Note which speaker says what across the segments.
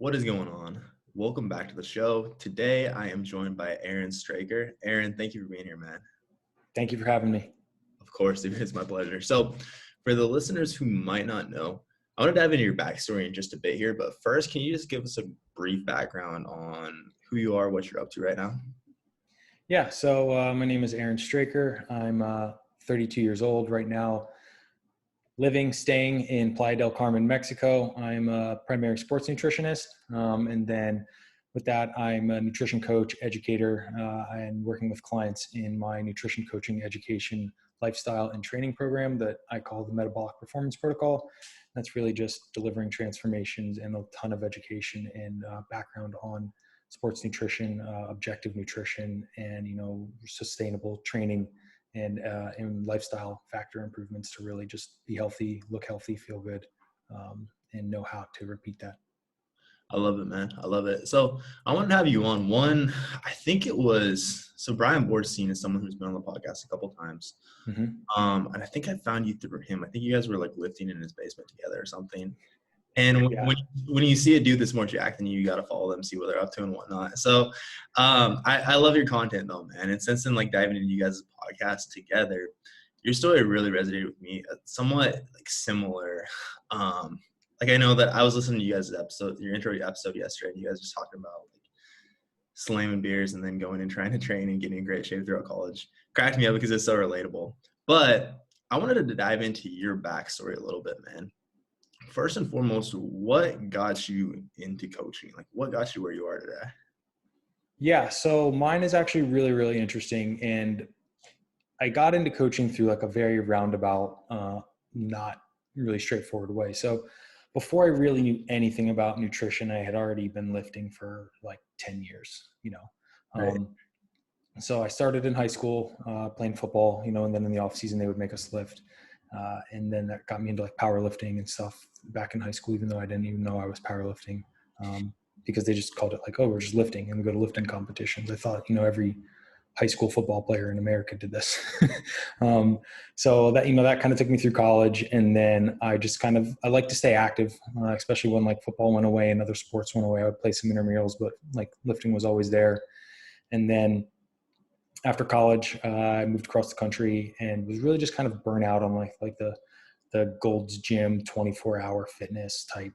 Speaker 1: What is going on? Welcome back to the show. Today, I am joined by Aaron Straker. Aaron, thank you for being here, man.
Speaker 2: Thank you for having me.
Speaker 1: Of course, it's my pleasure. So, for the listeners who might not know, I want to dive into your backstory in just a bit here. But first, can you just give us a brief background on who you are, what you're up to right now?
Speaker 2: Yeah, so my name is Aaron Straker. I'm 32 years old right now, staying in Playa del Carmen, Mexico. I'm a primary sports nutritionist. And then with that, I'm a nutrition coach, educator, and working with clients in my nutrition coaching, education, lifestyle, and training program that I call the Metabolic Performance Protocol. That's really just delivering transformations and a ton of education and background on sports nutrition, objective nutrition, and sustainable training and lifestyle factor improvements to really just be healthy, look healthy, feel good, and know how to repeat that.
Speaker 1: I love it, man. I love it. So I wanted to have you on one. I think it was Brian Borstein is someone who's been on the podcast a couple times.
Speaker 2: Mm-hmm.
Speaker 1: And I think I found you through him. I think you guys were like lifting in his basement together or something. And
Speaker 2: Yeah.
Speaker 1: when you see a dude that's more jacked than you got to follow them, see what they're up to and whatnot. So I love your content though, man. And since then, like diving into you guys' podcast together, your story really resonated with me. Somewhat like similar. Like I know that I was listening to you guys' episode, your intro episode yesterday, and you guys just talking about like slamming beers and then going and trying to train and getting in great shape throughout college. Cracked me up because it's so relatable. But I wanted to dive into your backstory a little bit, man. First and foremost, what got you into coaching? Like what got you where you are today?
Speaker 2: Yeah. So mine is actually really, really interesting. And I got into coaching through like a very roundabout, not really straightforward way. So before I really knew anything about nutrition, I had already been lifting for like 10 years,
Speaker 1: Right.
Speaker 2: So I started in high school playing football, and then in the off season they would make us lift. And then that got me into like powerlifting and stuff back in high school, even though I didn't even know I was powerlifting, because they just called it like, oh, we're just lifting, and we go to lifting competitions. I thought, every high school football player in America did this. So that, that kind of took me through college. And then I like to stay active, especially when like football went away and other sports went away. I would play some intramurals, but like lifting was always there. And then after college, I moved across the country and was really just kind of burnt out on like the Gold's Gym 24-hour fitness type,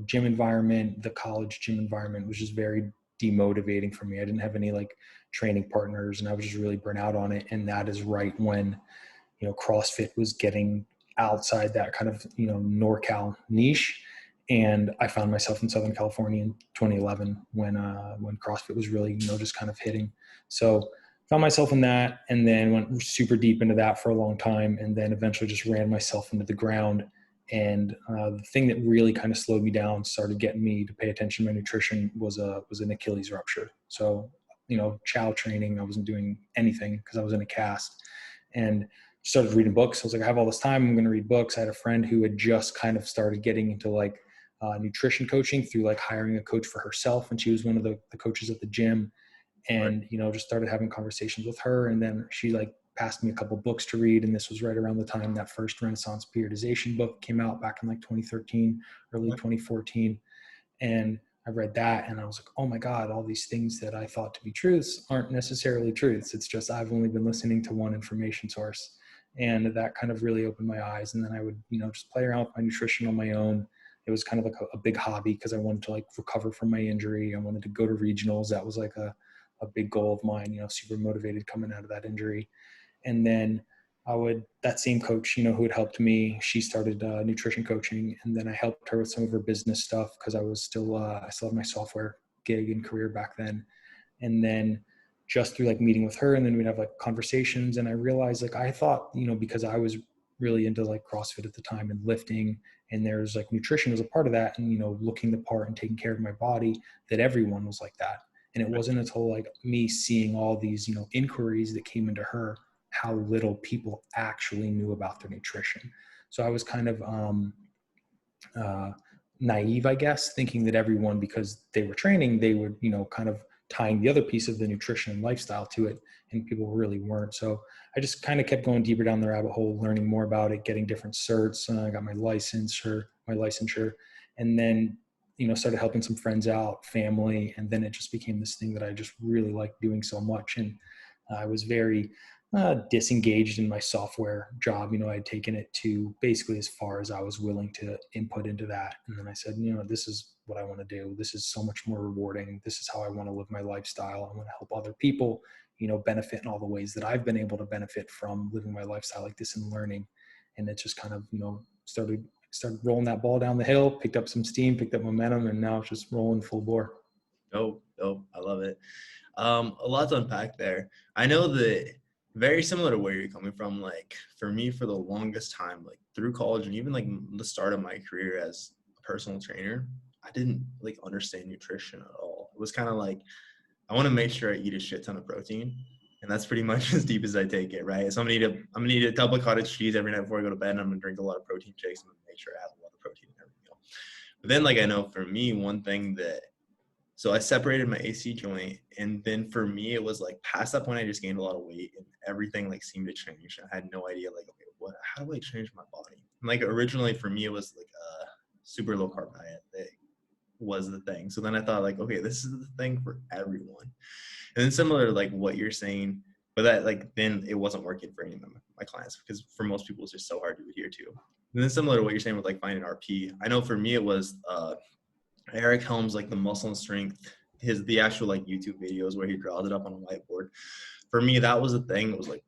Speaker 2: gym environment. The college gym environment was just very demotivating for me. I didn't have any like training partners and I was just really burnt out on it. And that is right when, CrossFit was getting outside that kind of, NorCal niche. And I found myself in Southern California in 2011 when CrossFit was really, just kind of hitting. So found myself in that and then went super deep into that for a long time. And then eventually just ran myself into the ground. And the thing that really kind of slowed me down, started getting me to pay attention to my nutrition was an Achilles rupture. So, chow training, I wasn't doing anything because I was in a cast and started reading books. I was like, I have all this time, I'm going to read books. I had a friend who had just kind of started getting into like nutrition coaching through like hiring a coach for herself. And she was one of the coaches at the gym. And, just started having conversations with her. And then she like passed me a couple books to read. And this was right around the time that first Renaissance periodization book came out back in like 2013, early 2014. And I read that and I was like, oh my God, all these things that I thought to be truths aren't necessarily truths. It's just, I've only been listening to one information source. And that kind of really opened my eyes. And then I would, just play around with my nutrition on my own. It was kind of like a big hobby because I wanted to like recover from my injury. I wanted to go to regionals. That was like a big goal of mine, super motivated coming out of that injury. And then that same coach, who had helped me, she started nutrition coaching. And then I helped her with some of her business stuff because I still had my software gig and career back then. And then just through like meeting with her and then we'd have like conversations. And I realized like, I thought, because I was really into like CrossFit at the time and lifting, and there's like nutrition as a part of that. And, looking the part and taking care of my body, that everyone was like that. And it wasn't until like me seeing all these, inquiries that came into her, how little people actually knew about their nutrition. So I was kind of naive, I guess, thinking that everyone, because they were training, they would, kind of tying the other piece of the nutrition and lifestyle to it, and people really weren't. So I just kind of kept going deeper down the rabbit hole, learning more about it, getting different certs. I got my licensure, and then started helping some friends out, family, and then it just became this thing that I just really liked doing so much. And I was very disengaged in my software job. I'd taken it to basically as far as I was willing to input into that. And then I said, this is what I want to do. This is so much more rewarding. This is how I want to live my lifestyle. I want to help other people, benefit in all the ways that I've been able to benefit from living my lifestyle like this and learning. And it just kind of, started rolling that ball down the hill, picked up some steam, picked up momentum, and now it's just rolling full bore.
Speaker 1: Oh, I love it. A lot to unpack there. I know that very similar to where you're coming from. Like for me, for the longest time, like through college and even like the start of my career as a personal trainer, I didn't like understand nutrition at all. It was kind of like, I want to make sure I eat a shit ton of protein. And that's pretty much as deep as I take it, right? So I'm gonna eat a double cottage cheese every night before I go to bed, and I'm gonna drink a lot of protein shakes. I'm gonna make sure I have a lot of protein in every meal. But then, like, I know for me, one thing that, so I separated my AC joint, and then for me, it was like past that point, I just gained a lot of weight, and everything like seemed to change. I had no idea, like, okay, how do I change my body? And, like originally for me, it was like a super low carb diet that was the thing. So then I thought, like, okay, this is the thing for everyone. And then similar to like what you're saying, but that like then it wasn't working for any of my clients, because for most people it's just so hard to adhere to. And then similar to what you're saying with like finding RP, I know for me it was Eric Helms, like the muscle and strength, the actual like YouTube videos where he draws it up on a whiteboard. For me, that was a thing that was like,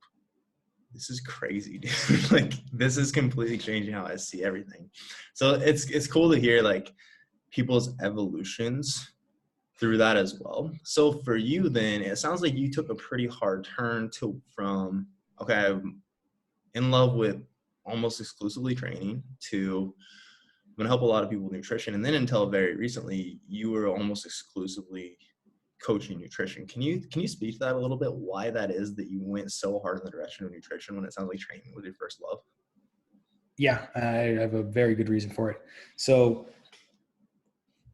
Speaker 1: this is crazy, dude. Like this is completely changing how I see everything. So it's cool to hear like people's evolutions through that as well. So for you then, it sounds like you took a pretty hard turn from, okay, I'm in love with almost exclusively training, to I'm going to help a lot of people with nutrition. And then until very recently, you were almost exclusively coaching nutrition. Can you speak to that a little bit? Why that is that you went so hard in the direction of nutrition when it sounds like training was your first love?
Speaker 2: Yeah, I have a very good reason for it. So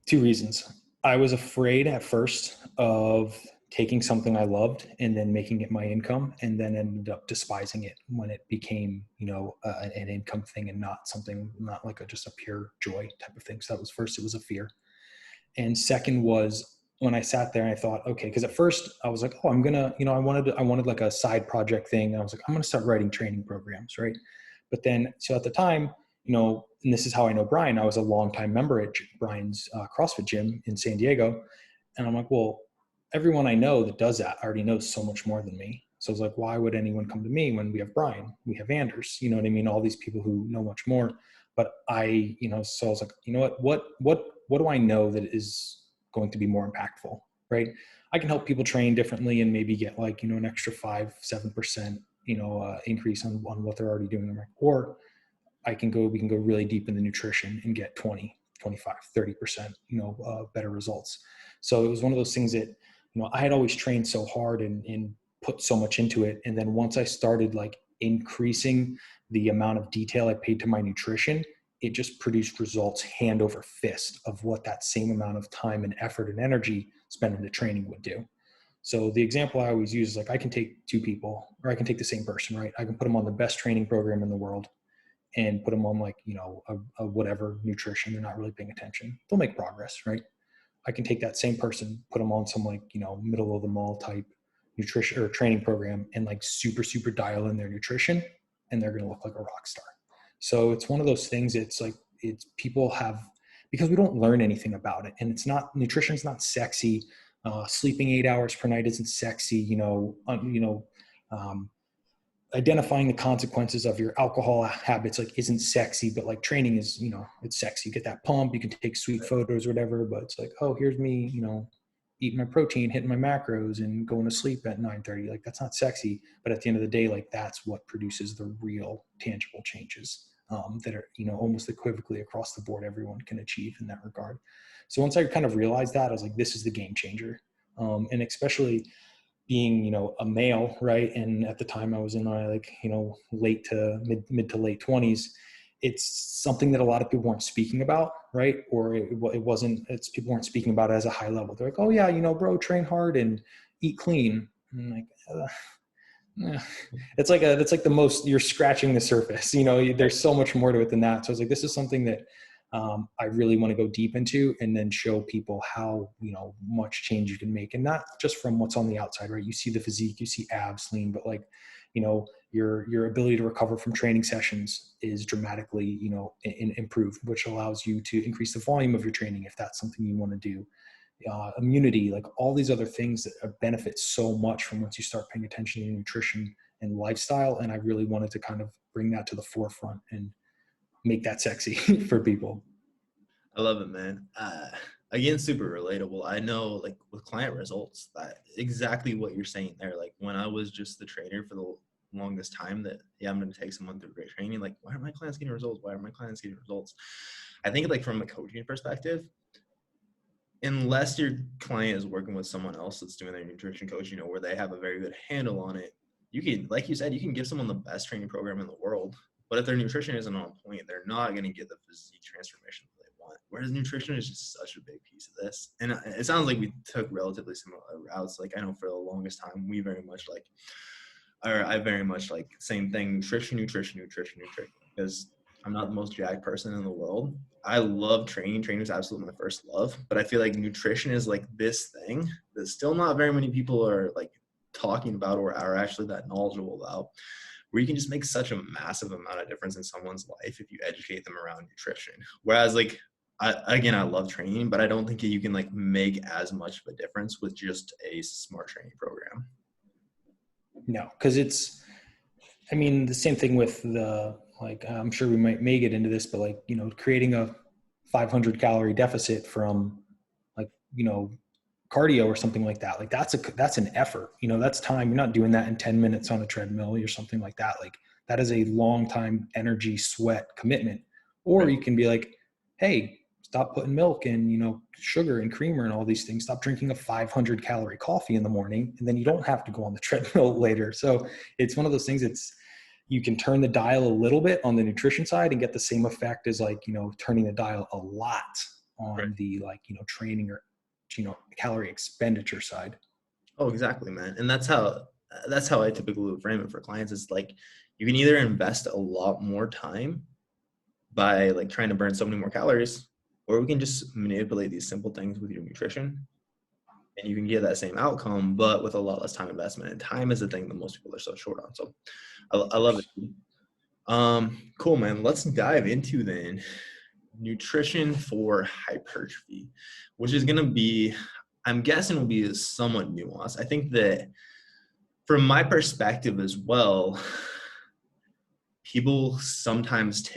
Speaker 2: 2 reasons. I was afraid at first of taking something I loved and then making it my income, and then ended up despising it when it became, an income thing and not like just a pure joy type of thing. So that was first, it was a fear. And second was when I sat there and I thought, okay, because at first I was like, oh, I'm going to, I wanted like a side project thing. And I was like, I'm going to start writing training programs. Right. But then, so at the time, and this is how I know Brian, I was a longtime member at Brian's CrossFit gym in San Diego. And I'm like, well, everyone I know that does that already knows so much more than me. So I was like, why would anyone come to me when we have Brian, we have Anders, you know what I mean? All these people who know much more. But I, so I was like, you know what do I know that is going to be more impactful, right? I can help people train differently and maybe get like, an extra 5-7%, increase on what they're already doing. Or we can go really deep in the nutrition and get 20, 25, 30%, better results. So it was one of those things that, I had always trained so hard and put so much into it. And then once I started like increasing the amount of detail I paid to my nutrition, it just produced results hand over fist of what that same amount of time and effort and energy spent into training would do. So the example I always use is like, I can take 2 people, or I can take the same person, right? I can put them on the best training program in the world and put them on like, a whatever nutrition. They're not really paying attention. They'll make progress, right? I can take that same person, put them on some like, middle of the mall type nutrition or training program and like super, super dial in their nutrition, and they're going to look like a rock star. So it's one of those things. It's like, people have, because we don't learn anything about it, and it's not, nutrition's not sexy. Sleeping 8 hours per night isn't sexy, identifying the consequences of your alcohol habits like isn't sexy, but like training is, it's sexy. You get that pump, you can take sweet photos or whatever, but it's like, oh, here's me, eating my protein, hitting my macros and going to sleep at 9:30. Like that's not sexy, but at the end of the day, like that's what produces the real tangible changes that are, almost equivocally across the board, everyone can achieve in that regard. So once I kind of realized that, I was like, this is the game changer. And especially being, a male, right? And at the time I was in my like, late to mid to late 20s. It's something that a lot of people weren't speaking about, right? Or it's people weren't speaking about it as a high level. They're like, oh yeah, bro, train hard and eat clean. And I'm like, it's like the most, you're scratching the surface, there's so much more to it than that. So I was like, this is something that I really want to go deep into, and then show people how, much change you can make, and not just from what's on the outside, right? You see the physique, you see abs, lean, but like, your ability to recover from training sessions is dramatically, improved, which allows you to increase the volume of your training if that's something you want to do. Immunity, like all these other things that benefit so much from once you start paying attention to nutrition and lifestyle. And I really wanted to kind of bring that to the forefront and make that sexy for people.
Speaker 1: I love it, man. Again, super relatable. I know, like with client results, that exactly what you're saying there. Like when I was just the trainer for the longest time, that I'm going to take someone through great training. Like, why are my clients getting results? Why are my clients getting results? I think like from a coaching perspective, unless your client is working with someone else that's doing their nutrition coaching, where they have a very good handle on it, you can, like you said, you can give someone the best training program in the world, but if their nutrition isn't on point, they're not going to get the physique transformation that they want. Whereas nutrition is just such a big piece of this. And it sounds like we took relatively similar routes. Like I know for the longest time, I very much like same thing, nutrition, because I'm not the most jacked person in the world. I love training. Training is absolutely my first love, but I feel like nutrition is like this thing that still not very many people are like talking about or are actually that knowledgeable about, where you can just make such a massive amount of difference in someone's life if you educate them around nutrition. Whereas like, I love training, but I don't think you can like make as much of a difference with just a smart training program.
Speaker 2: No, because the same thing with like, I'm sure we may get into this, but like, creating a 500 calorie deficit from like, cardio or something like that. Like that's an effort, that's time. You're not doing that in 10 minutes on a treadmill or something like that. Like that is a long time energy, sweat commitment. Or
Speaker 1: Right.
Speaker 2: you can be like, hey, stop putting milk and, sugar and creamer and all these things. Stop drinking a 500 calorie coffee in the morning. And then you don't have to go on the treadmill later. So it's one of those things. You can turn the dial a little bit on the nutrition side and get the same effect as like, turning the dial a lot on
Speaker 1: Right.
Speaker 2: the like, training or, calorie expenditure side.
Speaker 1: Oh, exactly, man. And that's how I typically would frame it for clients. Is like, you can either invest a lot more time by like trying to burn so many more calories, or we can just manipulate these simple things with your nutrition and you can get that same outcome, but with a lot less time investment. And time is the thing that most people are so short on. So I love it. Cool, man. Let's dive into then nutrition for hypertrophy, which is going to be, I'm guessing will be somewhat nuanced. I think that from my perspective as well, people sometimes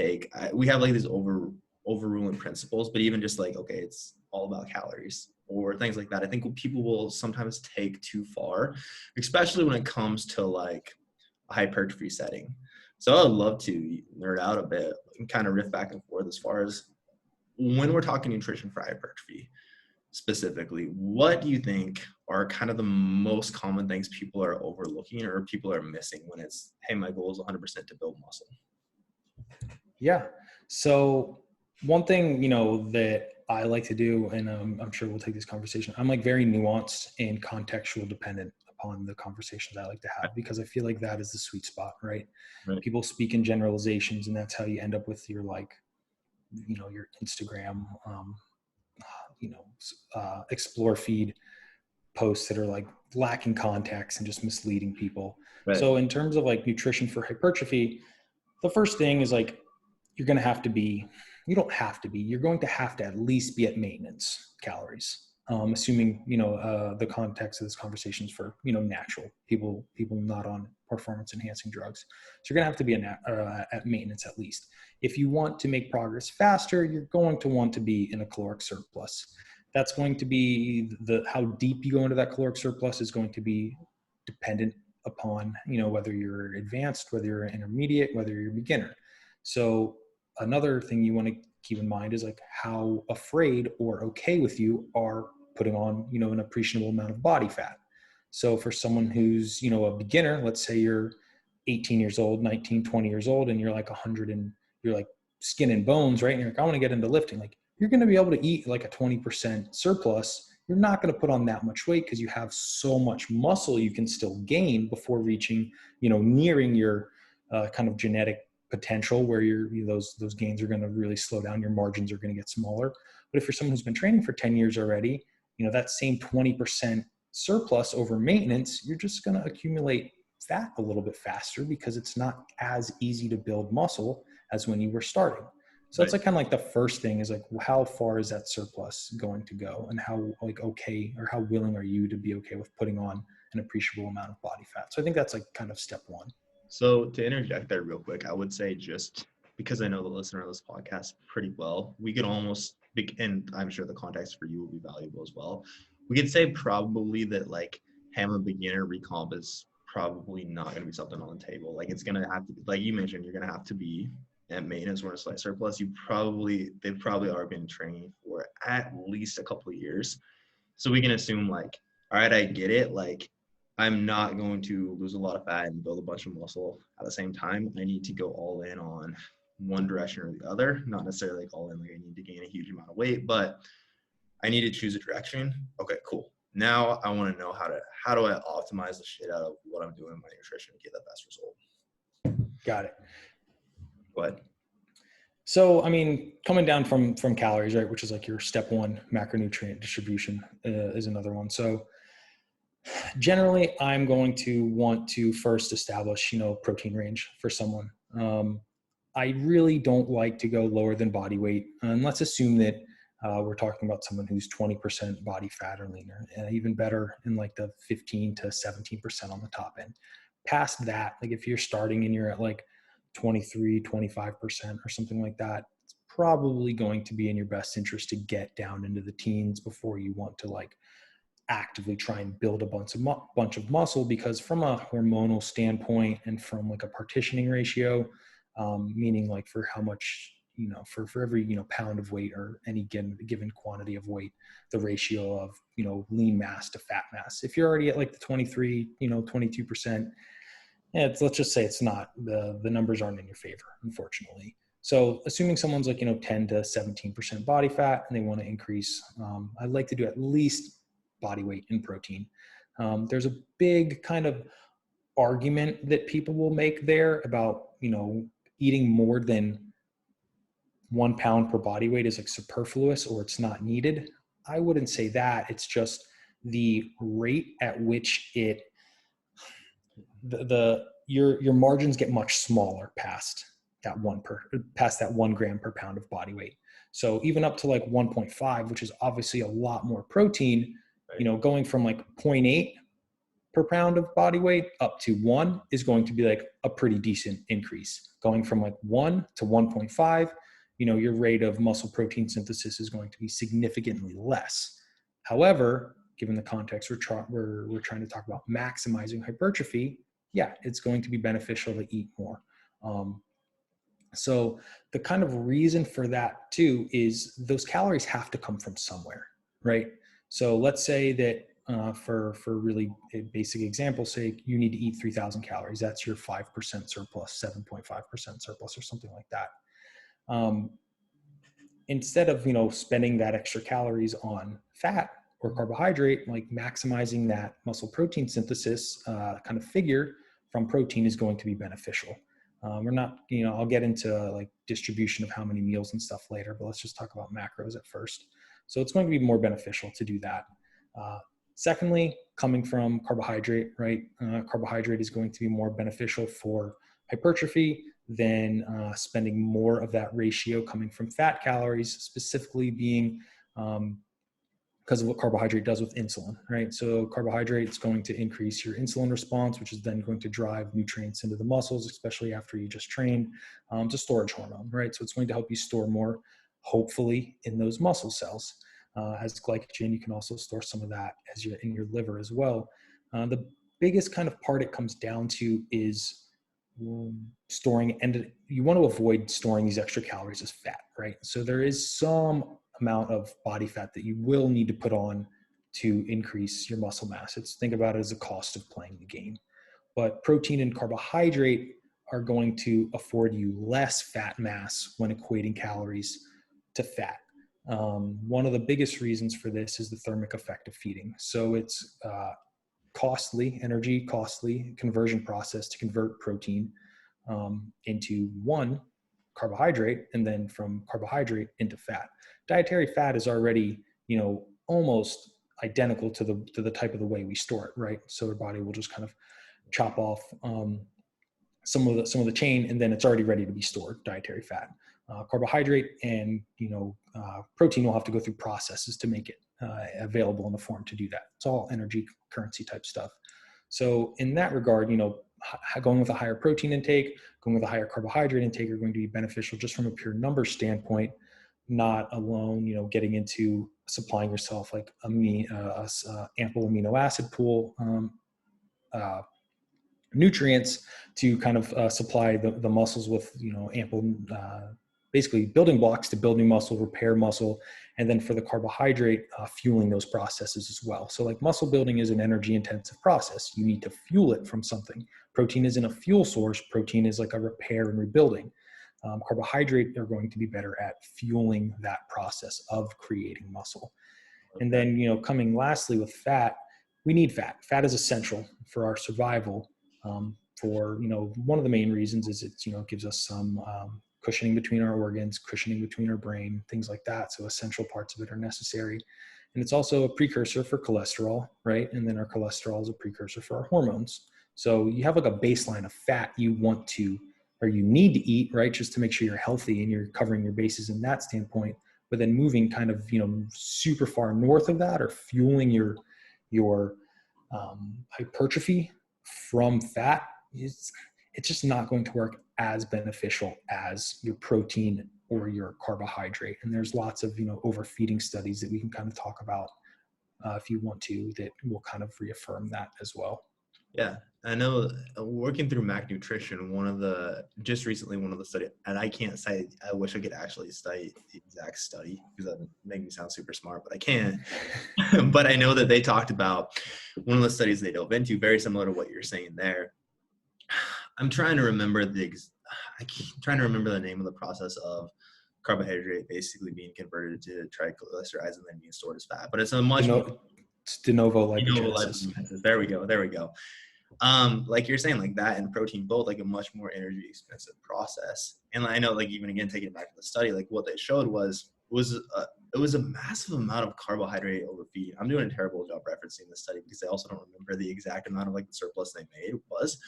Speaker 1: we have like these overruling principles, but even just like, okay, it's all about calories or things like that. I think people will sometimes take too far, especially when it comes to like a hypertrophy setting. So I'd love to nerd out a bit and kind of riff back and forth as far as when we're talking nutrition for hypertrophy specifically, what do you think are kind of the most common things people are overlooking or people are missing when it's, hey, my goal is 100% to build muscle?
Speaker 2: Yeah. So one thing, that I like to do, and I'm sure we'll take this conversation, I'm like very nuanced and contextual dependent upon the conversations I like to have, because I feel like that is the sweet spot, right?
Speaker 1: Right.
Speaker 2: People speak in generalizations, and that's how you end up with your like, your Instagram, explore feed posts that are like lacking context and just misleading people.
Speaker 1: Right.
Speaker 2: So in terms of like nutrition for hypertrophy, the first thing is like, you're going to have to be, you don't have to be, you're going to have to at least be at maintenance calories. Assuming, the context of this conversation is for, natural people not on performance enhancing drugs. So you're going to have to be at maintenance at least. If you want to make progress faster, you're going to want to be in a caloric surplus. That's going to be how deep you go into that caloric surplus is going to be dependent upon, whether you're advanced, whether you're intermediate, whether you're a beginner. So another thing you want to keep in mind is like how afraid or okay with you are putting on, an appreciable amount of body fat. So for someone who's, a beginner, let's say you're 18 years old, 19, 20 years old, and you're like 100 and you're like skin and bones, right? And you're like, I want to get into lifting. Like you're going to be able to eat like a 20% surplus. You're not going to put on that much weight because you have so much muscle you can still gain before reaching, nearing your kind of genetic potential where those gains are going to really slow down. Your margins are going to get smaller. But if you're someone who's been training for 10 years already, that same 20% surplus over maintenance, you're just going to accumulate fat a little bit faster because it's not as easy to build muscle as when you were starting. So that's
Speaker 1: Right.
Speaker 2: like kind of like the first thing is like, how far is that surplus going to go, and how like okay or how willing are you to be okay with putting on an appreciable amount of body fat? So I think that's like kind of step one.
Speaker 1: So to interject there real quick, I would say, just because I know the listener of this podcast pretty well, we could almost, and I'm sure the context for you will be valuable as well. We could say probably that like having a beginner recomp is probably not going to be something on the table. Like it's going to have to be, like you mentioned, you're going to have to be at maintenance or a slight surplus. They've probably already been training for at least a couple of years. So we can assume like, all right, I get it. Like I'm not going to lose a lot of fat and build a bunch of muscle at the same time. I need to go all in on one direction or the other, not necessarily like all in, like I need to gain a huge amount of weight, but I need to choose a direction. Okay, cool. Now I want to know how do I optimize the shit out of what I'm doing in my nutrition to get the best result.
Speaker 2: Got it.
Speaker 1: What?
Speaker 2: So, I mean, coming down from calories, right, which is like your step one, macronutrient distribution is another one. So generally I'm going to want to first establish, protein range for someone. I really don't like to go lower than body weight. And let's assume that we're talking about someone who's 20% body fat or leaner, and even better in like the 15 to 17% on the top end. Past that, like if you're starting and you're at like 23, 25% or something like that, it's probably going to be in your best interest to get down into the teens before you want to like actively try and build a bunch of muscle, because from a hormonal standpoint and from like a partitioning ratio, meaning like for how much, for every, pound of weight or any given quantity of weight, the ratio of, lean mass to fat mass. If you're already at like the 23, 22%, let's just say it's not, the numbers aren't in your favor, unfortunately. So assuming someone's like, 10 to 17% body fat and they want to increase, I'd like to do at least body weight in protein. There's a big kind of argument that people will make there about, eating more than 1 pound per body weight is like superfluous or it's not needed. I wouldn't say that. It's just the rate at which your margins get much smaller past that 1 gram per pound of body weight. So even up to like 1.5, which is obviously a lot more protein, right, going from like 0.8 per pound of body weight up to 1 is going to be like a pretty decent increase. Going from like 1 to 1.5, your rate of muscle protein synthesis is going to be significantly less. However, given the context we're trying to talk about maximizing hypertrophy, yeah, it's going to be beneficial to eat more. So the kind of reason for that too is those calories have to come from somewhere, right? So let's say that for really a basic example's sake, you need to eat 3,000 calories. That's your 5% surplus, 7.5% surplus, or something like that. Instead of, spending that extra calories on fat or carbohydrate, like maximizing that muscle protein synthesis kind of figure from protein is going to be beneficial. We're not, I'll get into like distribution of how many meals and stuff later, but let's just talk about macros at first. So it's going to be more beneficial to do that. Secondly, coming from carbohydrate, right? Carbohydrate is going to be more beneficial for hypertrophy than spending more of that ratio coming from fat calories, specifically being because of what carbohydrate does with insulin, right? So carbohydrate is going to increase your insulin response, which is then going to drive nutrients into the muscles, especially after you just trained. It's a storage hormone, right? So it's going to help you store more, hopefully, in those muscle cells. As glycogen, you can also store some of that in your liver as well. The biggest kind of part it comes down to is storing, and you want to avoid storing these extra calories as fat, right? So there is some amount of body fat that you will need to put on to increase your muscle mass. Think about it as a cost of playing the game. But protein and carbohydrate are going to afford you less fat mass when equating calories to fat. One of the biggest reasons for this is the thermic effect of feeding. So it's energy costly conversion process to convert protein into one, carbohydrate, and then from carbohydrate into fat. Dietary fat is already, almost identical to the type of the way we store it, right? So our body will just kind of chop off some of the chain, and then it's already ready to be stored. Dietary fat, carbohydrate, and protein will have to go through processes to make it available in the form to do that. It's all energy currency type stuff. So in that regard, going with a higher protein intake, going with a higher carbohydrate intake are going to be beneficial just from a pure number standpoint, not alone, getting into supplying yourself like ample amino acid pool nutrients to kind of supply the muscles with, ample, basically building blocks to build new muscle, repair muscle, and then for the carbohydrate, fueling those processes as well. So like muscle building is an energy intensive process. You need to fuel it from something. Protein isn't a fuel source. Protein is like a repair and rebuilding. Carbohydrate are going to be better at fueling that process of creating muscle. And then, coming lastly with fat, we need fat. Fat is essential for our survival. One of the main reasons is it gives us some cushioning between our organs, cushioning between our brain, things like that. So essential parts of it are necessary. And it's also a precursor for cholesterol, right? And then our cholesterol is a precursor for our hormones. So you have like a baseline of fat you want to, or you need to eat, right? Just to make sure you're healthy and you're covering your bases in that standpoint. But then moving kind of, super far north of that, or fueling your hypertrophy from fat, it's just not going to work as beneficial as your protein or your carbohydrate. And there's lots of, overfeeding studies that we can kind of talk about if you want to, that will kind of reaffirm that as well.
Speaker 1: Yeah, I know working through Mac Nutrition, just recently one of the study, and I can't say, I wish I could actually cite the exact study because that would make me sound super smart, but I can't. But I know that they talked about one of the studies they dove into, very similar to what you're saying there. I'm trying to remember the name of the process of carbohydrate basically being converted to triglycerides and then being stored as fat, but it's a much
Speaker 2: it's de novo lipogenesis.
Speaker 1: There we go. Like you're saying, like that and protein, both like a much more energy expensive process. And I know, like, even again, taking it back to the study, like what they showed it was a massive amount of carbohydrate overfeed. I'm doing a terrible job referencing the study because I also don't remember the exact amount of like the surplus they made was,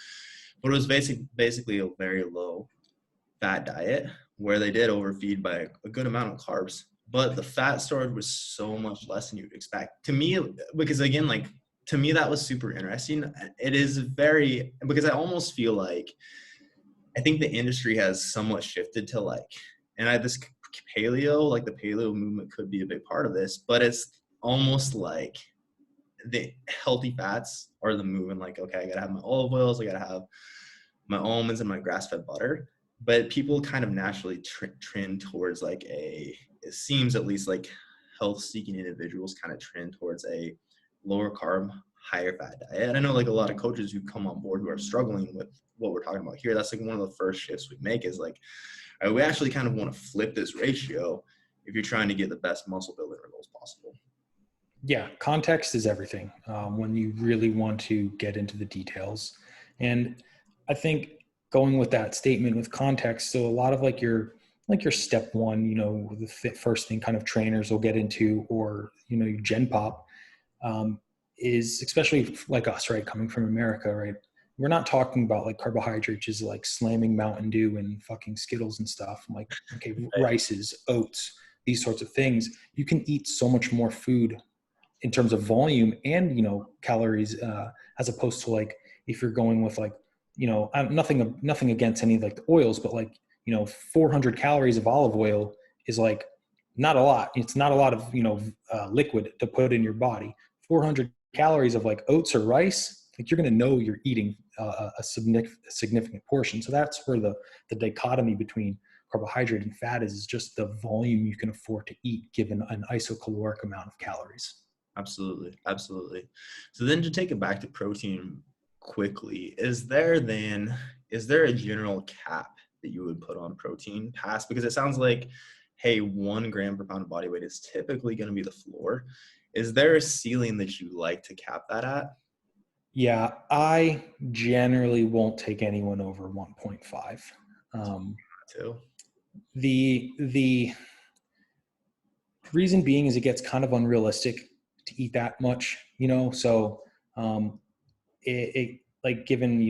Speaker 1: but it was basically a very low fat diet where they did overfeed by a good amount of carbs, but the fat storage was so much less than you'd expect. To me, because again, like, to me, that was super interesting. It is because I almost feel like, I think the industry has somewhat shifted to like, and this paleo, like the paleo movement could be a big part of this, but it's almost like the healthy fats are the movement. Like, okay, I gotta have my olive oils, I gotta have my almonds and my grass-fed butter. But people kind of naturally trend towards like it seems at least like health-seeking individuals kind of trend towards a lower carb, higher fat diet. And I know like a lot of coaches who come on board who are struggling with what we're talking about here, that's like one of the first shifts we make is like, all right, we actually kind of want to flip this ratio if you're trying to get the best muscle building results possible.
Speaker 2: Yeah, context is everything when you really want to get into the details. And I think going with that statement with context, so a lot of like your step one, the first thing kind of trainers will get into, or, your gen pop, is especially like us, right? Coming from America, right? We're not talking about like carbohydrates is like slamming Mountain Dew and fucking Skittles and stuff. I'm like, okay, rices, oats, these sorts of things. You can eat so much more food in terms of volume and, calories, as opposed to like, if you're going with like, nothing against any of like the oils, but like, 400 calories of olive oil is like not a lot. It's not a lot of, liquid to put in your body. 400 calories of like oats or rice, like you're going to know you're eating a significant portion. So that's where the dichotomy between carbohydrate and fat is just the volume you can afford to eat given an isocaloric amount of calories.
Speaker 1: Absolutely. So then to take it back to protein quickly, is there a general cap that you would put on protein past? Because it sounds like, hey, 1 gram per pound of body weight is typically going to be the floor. Is there a ceiling that you like to cap that at?
Speaker 2: Yeah, I generally won't take anyone over 1.5.
Speaker 1: Too.
Speaker 2: The reason being is it gets kind of unrealistic to eat that much, so um, it like given,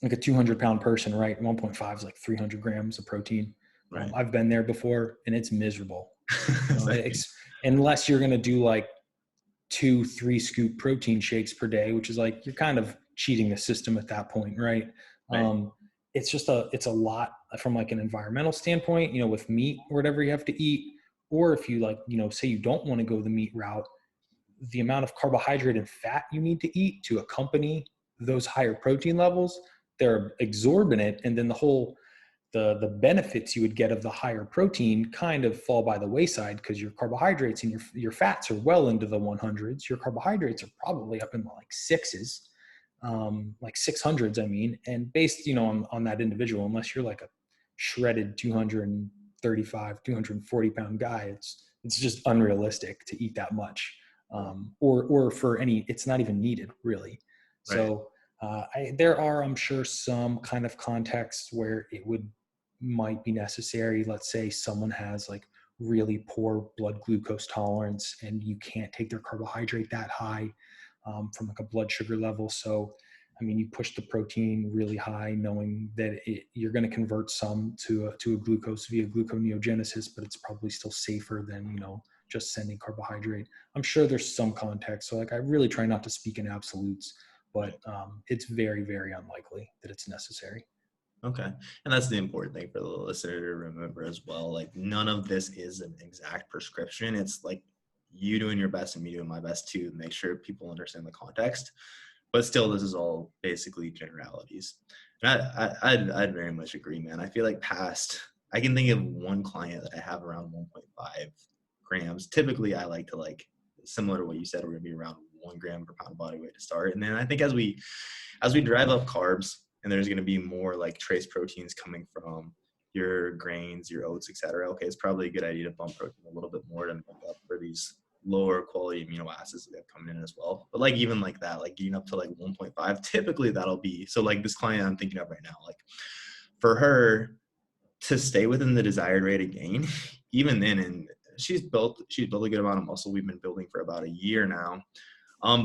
Speaker 2: like a 200-pound person, right? 1.5 is like 300 grams of protein.
Speaker 1: Right.
Speaker 2: I've been there before and it's miserable.
Speaker 1: Same.
Speaker 2: Unless you're going to do like 2-3 scoop protein shakes per day, which is like, you're kind of cheating the system at that point, right?
Speaker 1: Right.
Speaker 2: It's a lot from like an environmental standpoint, with meat or whatever you have to eat. Or if you like, say you don't want to go the meat route, the amount of carbohydrate and fat you need to eat to accompany those higher protein levels, they're exorbitant. And then the benefits you would get of the higher protein kind of fall by the wayside, because your carbohydrates and your fats are well into the 100s. Your carbohydrates are probably up in the like sixes, like 600s, I mean. And based, on that individual, unless you're like a shredded 235, 240 pound guy, it's just unrealistic to eat that much. Or for any, it's not even needed really.
Speaker 1: Right.
Speaker 2: So there are, I'm sure, some kind of contexts where it might be necessary. Let's say someone has like really poor blood glucose tolerance and you can't take their carbohydrate that high from like a blood sugar level. So, I mean, you push the protein really high, knowing that you're going to convert some to a glucose via gluconeogenesis, but it's probably still safer than, just sending carbohydrate. I'm sure there's some context. So like, I really try not to speak in absolutes, but it's very, very unlikely that it's necessary.
Speaker 1: Okay. And that's the important thing for the listener to remember as well. Like, none of this is an exact prescription. It's like you doing your best and me doing my best to make sure people understand the context. But still, this is all basically generalities. And I'd very much agree, man. I feel like I can think of one client that I have around 1.5 grams. Typically, I like to similar to what you said, we're going to be around 1 gram per pound of body weight to start. And then I think as we drive up carbs, and there's going to be more like trace proteins coming from your grains, your oats, etc. Okay, it's probably a good idea to bump protein a little bit more to make up for these lower quality amino acids that have come in as well. But like even like that, like getting up to like 1.5, typically that'll be, so like this client I'm thinking of right now, like for her to stay within the desired rate of gain, even then, and she's built a good amount of muscle. We've been building for about a year now.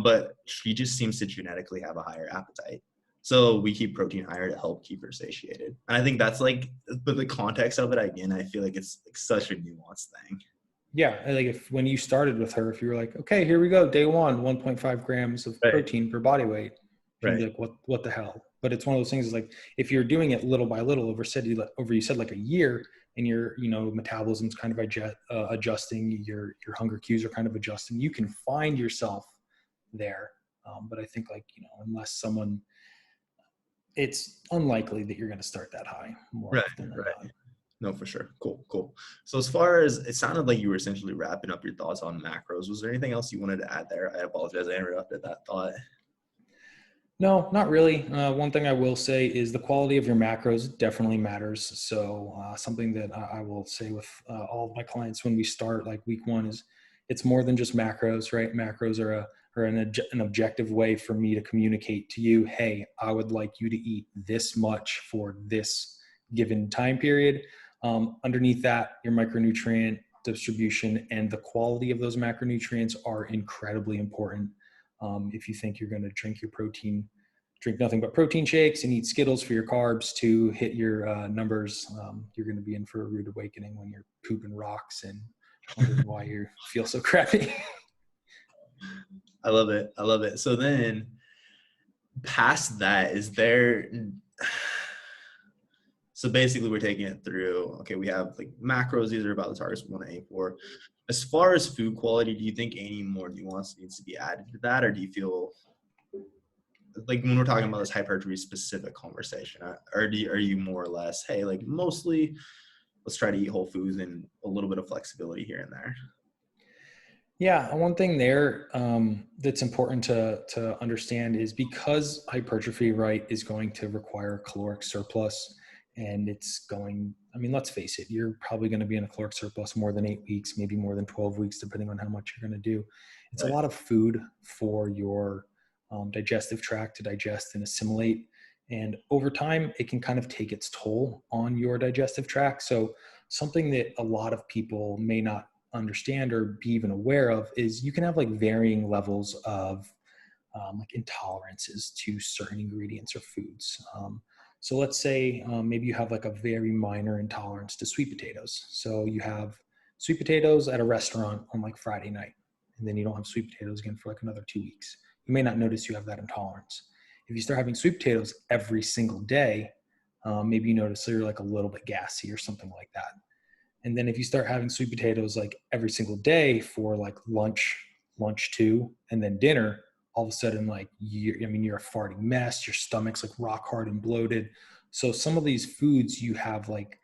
Speaker 1: But she just seems to genetically have a higher appetite. So we keep protein higher to help keep her satiated. And I think that's but the context of it, again, I feel like it's like such a nuanced thing.
Speaker 2: Yeah. Like when you started with her, if you were like, okay, here we go, day one, 1.5 grams of
Speaker 1: Right.
Speaker 2: protein per body weight, she'd
Speaker 1: Right.
Speaker 2: be like, what the hell? But it's one of those things is like, if you're doing it little by little over you said like a year, and your, metabolism's kind of adjusting, your hunger cues are kind of adjusting, you can find yourself there. But I think unless it's unlikely that you're going to start that high more often than not.
Speaker 1: No, for sure. Cool. So as far as, it sounded like you were essentially wrapping up your thoughts on macros. Was there anything else you wanted to add there? I apologize, I interrupted that thought.
Speaker 2: No, not really. One thing I will say is the quality of your macros definitely matters. So something that I will say with all of my clients when we start like week one is it's more than just macros, right? Macros are an objective way for me to communicate to you, hey, I would like you to eat this much for this given time period. Underneath that, your micronutrient distribution and the quality of those macronutrients are incredibly important. If you think you're going to drink nothing but protein shakes and eat Skittles for your carbs to hit your numbers, you're going to be in for a rude awakening when you're pooping rocks and wondering why you feel so crappy.
Speaker 1: I love it. So then past that, so basically we're taking it through, okay, we have like macros, these are about the targets we want to aim for. As far as food quality, do you think any more nuance needs to be added to that? Or do you feel like when we're talking about this hypertrophy specific conversation, or are you more or less, hey, like mostly let's try to eat whole foods and a little bit of flexibility here and there?
Speaker 2: Yeah, one thing there that's important to understand is because hypertrophy, right, is going to require caloric surplus, and it's going, I mean, let's face it, you're probably going to be in a caloric surplus more than 8 weeks, maybe more than 12 weeks, depending on how much you're going to do. It's a
Speaker 1: Right.
Speaker 2: lot of food for your digestive tract to digest and assimilate. And over time, it can kind of take its toll on your digestive tract. So something that a lot of people may not understand or be even aware of is you can have like varying levels of like intolerances to certain ingredients or foods. So let's say maybe you have like a very minor intolerance to sweet potatoes. So you have sweet potatoes at a restaurant on like Friday night, and then you don't have sweet potatoes again for like another 2 weeks. You may not notice you have that intolerance. If you start having sweet potatoes every single day, maybe you notice that you're like a little bit gassy or something like that. And then if you start having sweet potatoes like every single day for like lunch two, and then dinner, all of a sudden, like you're a farting mess. Your stomach's like rock hard and bloated. So some of these foods you have like,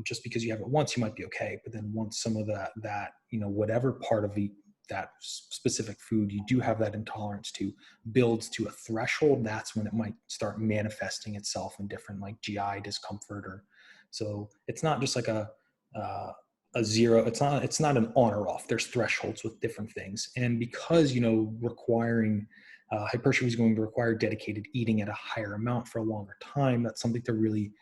Speaker 2: just because you have it once, you might be okay. But then once some of that, whatever part of that specific food you do have that intolerance to builds to a threshold, that's when it might start manifesting itself in different like GI discomfort. Or so it's not just like uh, a zero. It's not an on or off. There's thresholds with different things. And because, requiring hypertrophy is going to require dedicated eating at a higher amount for a longer time, that's something to really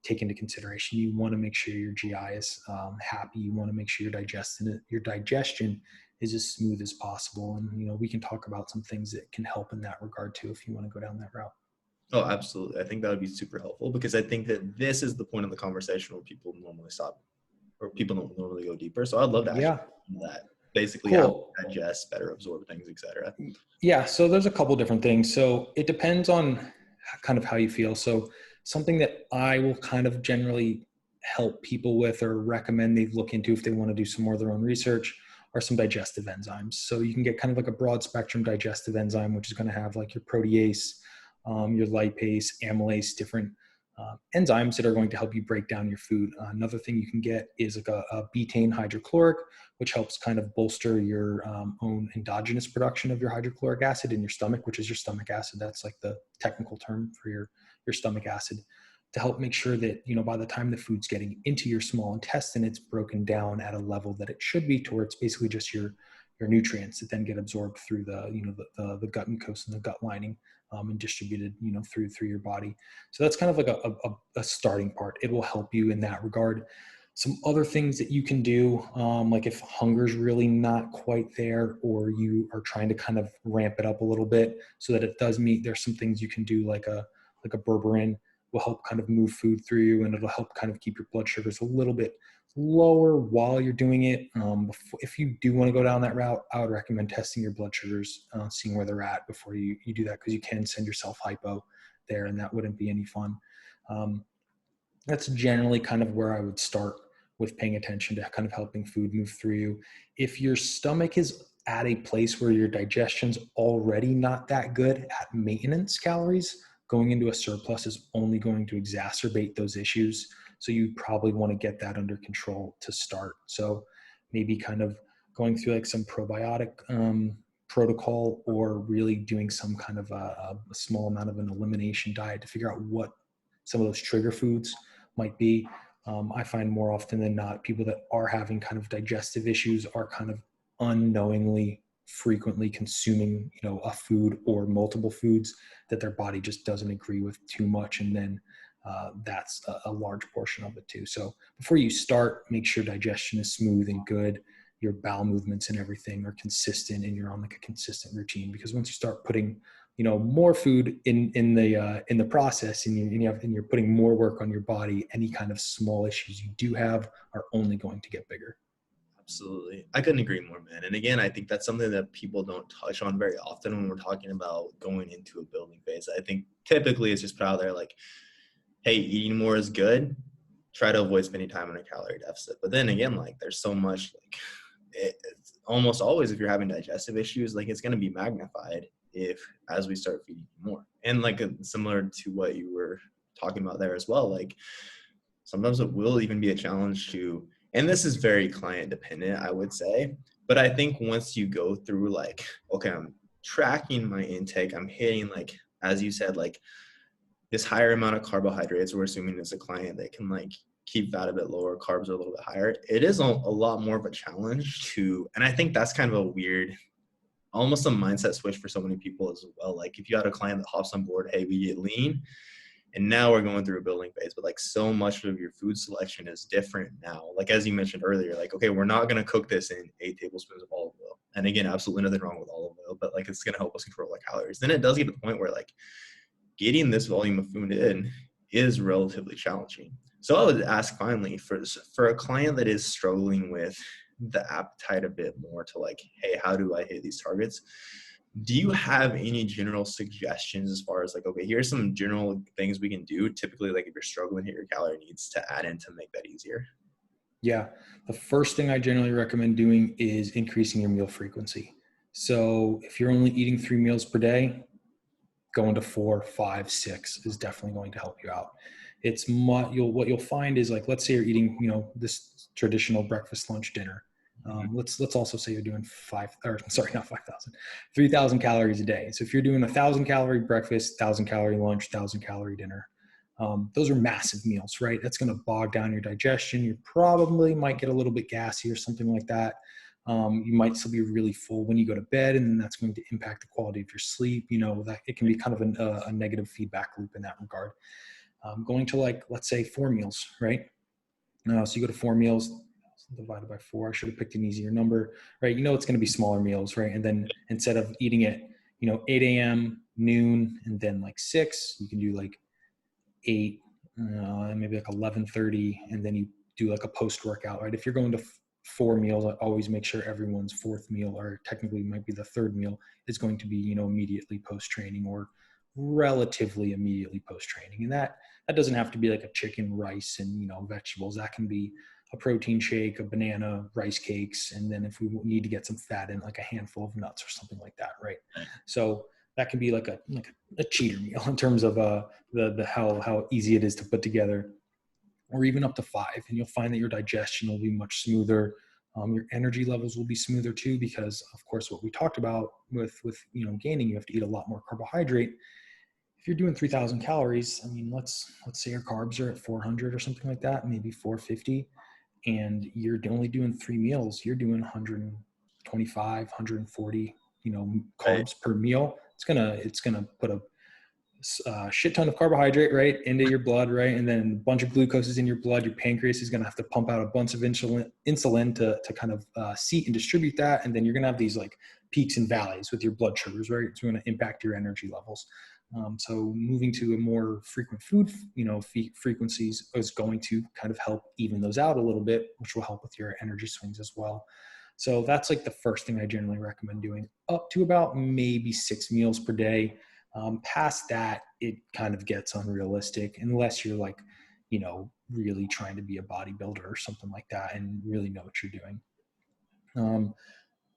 Speaker 2: take into consideration. You want to make sure your GI is happy. You want to make sure your digestion is as smooth as possible. And, we can talk about some things that can help in that regard too, if you want to go down that route.
Speaker 1: Oh, absolutely. I think that would be super helpful, because I think that this is the point of the conversation where people normally stop, or people don't normally go deeper. So I'd love to actually
Speaker 2: Yeah.
Speaker 1: that, basically how to
Speaker 2: Cool.
Speaker 1: digest, better absorb things, etc.
Speaker 2: Yeah, so there's a couple different things. So it depends on kind of how you feel. So something that I will kind of generally help people with or recommend they look into if they want to do some more of their own research are some digestive enzymes. So you can get kind of like a broad spectrum digestive enzyme, which is going to have like your protease, your lipase, amylase, different enzymes that are going to help you break down your food. Another thing you can get is like a betaine hydrochloric, which helps kind of bolster your own endogenous production of your hydrochloric acid in your stomach, which is your stomach acid. That's like the technical term for your stomach acid, to help make sure that, by the time the food's getting into your small intestine, it's broken down at a level that it should be, to where it's basically just your nutrients that then get absorbed through the gut mucosa and the gut lining, and distributed, through your body. So that's kind of like a starting part. It will help you in that regard. Some other things that you can do, like if hunger's really not quite there, or you are trying to kind of ramp it up a little bit so that it does meet, there's some things you can do, like a berberine will help kind of move food through you, and it'll help kind of keep your blood sugars a little bit lower while you're doing it. If you do want to go down that route, I would recommend testing your blood sugars, seeing where they're at before you do that, because you can send yourself hypo there, and that wouldn't be any fun. That's generally kind of where I would start with paying attention to kind of helping food move through you. If your stomach is at a place where your digestion's already not that good at maintenance calories, going into a surplus is only going to exacerbate those issues. So you probably want to get that under control to start. So maybe kind of going through like some probiotic protocol, or really doing some kind of a small amount of an elimination diet to figure out what some of those trigger foods might be. I find more often than not, people that are having kind of digestive issues are kind of unknowingly frequently consuming, a food or multiple foods that their body just doesn't agree with too much. And then that's a large portion of it too. So before you start, make sure digestion is smooth and good. Your bowel movements and everything are consistent, and you're on like a consistent routine. Because once you start putting more food in the process, and you're putting more work on your body, any kind of small issues you do have are only going to get bigger.
Speaker 1: Absolutely. I couldn't agree more, man. And again, I think that's something that people don't touch on very often when we're talking about going into a building phase. I think typically it's just put out there like, hey, eating more is good. Try to avoid spending time in a calorie deficit. But then again, like there's so much, like it's almost always, if you're having digestive issues, like it's going to be magnified as we start feeding more. And like similar to what you were talking about there as well, like sometimes it will even be a challenge to, and this is very client dependent, I would say, but I think once you go through like, okay, I'm tracking my intake, I'm hitting, like, as you said, like this higher amount of carbohydrates, we're assuming it's a client that can like keep fat a bit lower, carbs are a little bit higher. It is a lot more of a challenge to, and I think that's kind of a weird, almost a mindset switch for so many people as well. Like if you had a client that hops on board, hey, we get lean, and now we're going through a building phase, but like so much of your food selection is different now. Like as you mentioned earlier, like, okay, we're not going to cook this in 8 tablespoons of olive oil. And again, absolutely nothing wrong with olive oil, but like it's going to help us control our calories. Then it does get to the point where like getting this volume of food in is relatively challenging. So I would ask finally for a client that is struggling with the appetite a bit more to like, hey, how do I hit these targets? Do you have any general suggestions as far as like, okay, here's some general things we can do typically, like if you're struggling to hit your calorie needs, to add in to make that easier?
Speaker 2: Yeah. The first thing I generally recommend doing is increasing your meal frequency. So if you're only eating 3 meals per day, going to 4, 5, 6 is definitely going to help you out. It's what you'll find is like, let's say you're eating, this traditional breakfast, lunch, dinner. Let's also say you're doing 3,000 calories a day. So if you're doing 1,000-calorie breakfast, 1,000-calorie lunch, 1,000-calorie dinner, those are massive meals, right? That's going to bog down your digestion. You probably might get a little bit gassy or something like that. You might still be really full when you go to bed, and then that's going to impact the quality of your sleep. That it can be kind of a negative feedback loop in that regard. Going to like, let's say 4 meals, right? So you go to 4 meals divided by 4. I should have picked an easier number, right? It's going to be smaller meals, right? And then instead of eating at 8 a.m., noon, and then like 6, you can do like 8, maybe like 11:30, and then you do like a post workout, right? If you're going to 4 meals, I always make sure everyone's 4th meal, or technically might be the 3rd meal, is going to be immediately post training or relatively immediately post training. And that doesn't have to be like a chicken, rice, and vegetables. That can be a protein shake, a banana, rice cakes, and then if we need to get some fat in, like a handful of nuts or something like that, right? So that can be like a cheater meal in terms of the how easy it is to put together, or even up to 5. And you'll find that your digestion will be much smoother. Your energy levels will be smoother too, because of course, what we talked about with gaining, you have to eat a lot more carbohydrate. If you're doing 3,000 calories, I mean, let's say your carbs are at 400 or something like that, maybe 450, and you're only doing 3 meals, you're doing 125, 140,
Speaker 1: Right.
Speaker 2: carbs per meal. It's gonna put a shit ton of carbohydrate right into your blood, right? And then a bunch of glucose is in your blood. Your pancreas is going to have to pump out a bunch of insulin to kind of seat and distribute that. And then you're going to have these like peaks and valleys with your blood sugars, right? It's going to impact your energy levels. So moving to a more frequent food, frequencies is going to kind of help even those out a little bit, which will help with your energy swings as well. So that's like the first thing I generally recommend doing, up to about maybe 6 meals per day. Past that, it kind of gets unrealistic unless you're like, really trying to be a bodybuilder or something like that and really know what you're doing.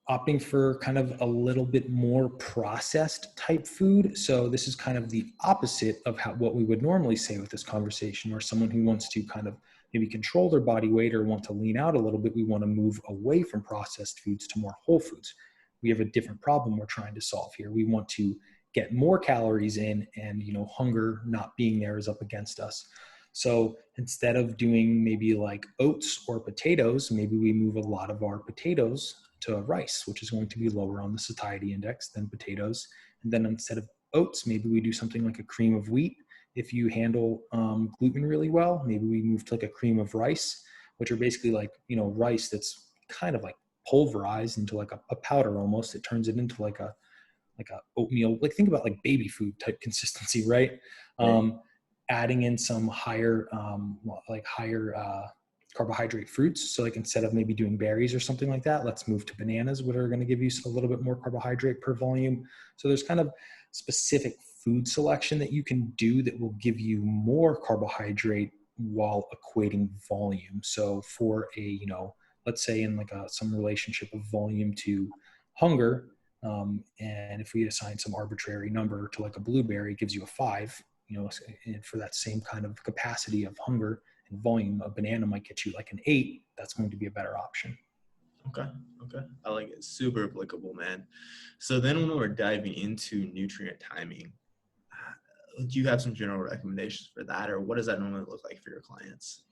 Speaker 2: Opting for kind of a little bit more processed type food. So this is kind of the opposite of what we would normally say with this conversation, or someone who wants to kind of maybe control their body weight or want to lean out a little bit. We want to move away from processed foods to more whole foods. We have a different problem we're trying to solve here. We want to get more calories in, and hunger not being there is up against us. So instead of doing maybe like oats or potatoes, maybe we move a lot of our potatoes to rice, which is going to be lower on the satiety index than potatoes. And then instead of oats, maybe we do something like a cream of wheat. If you handle gluten really well, maybe we move to like a cream of rice, which are basically like rice that's kind of like pulverized into like a powder almost. It turns it into like a oatmeal, like think about like baby food type consistency, right? Adding in some higher carbohydrate fruits. So like instead of maybe doing berries or something like that, let's move to bananas, which are going to give you a little bit more carbohydrate per volume. So there's kind of specific food selection that you can do that will give you more carbohydrate while equating volume. So for a, let's say in like some relationship of volume to hunger, and if we assign some arbitrary number to like a blueberry, it gives you a 5, and for that same kind of capacity of hunger and volume, a banana might get you like an 8. That's going to be a better option.
Speaker 1: Okay. I like it. Super applicable, man. So then when we're diving into nutrient timing, do you have some general recommendations for that, or what does that normally look like for your clients?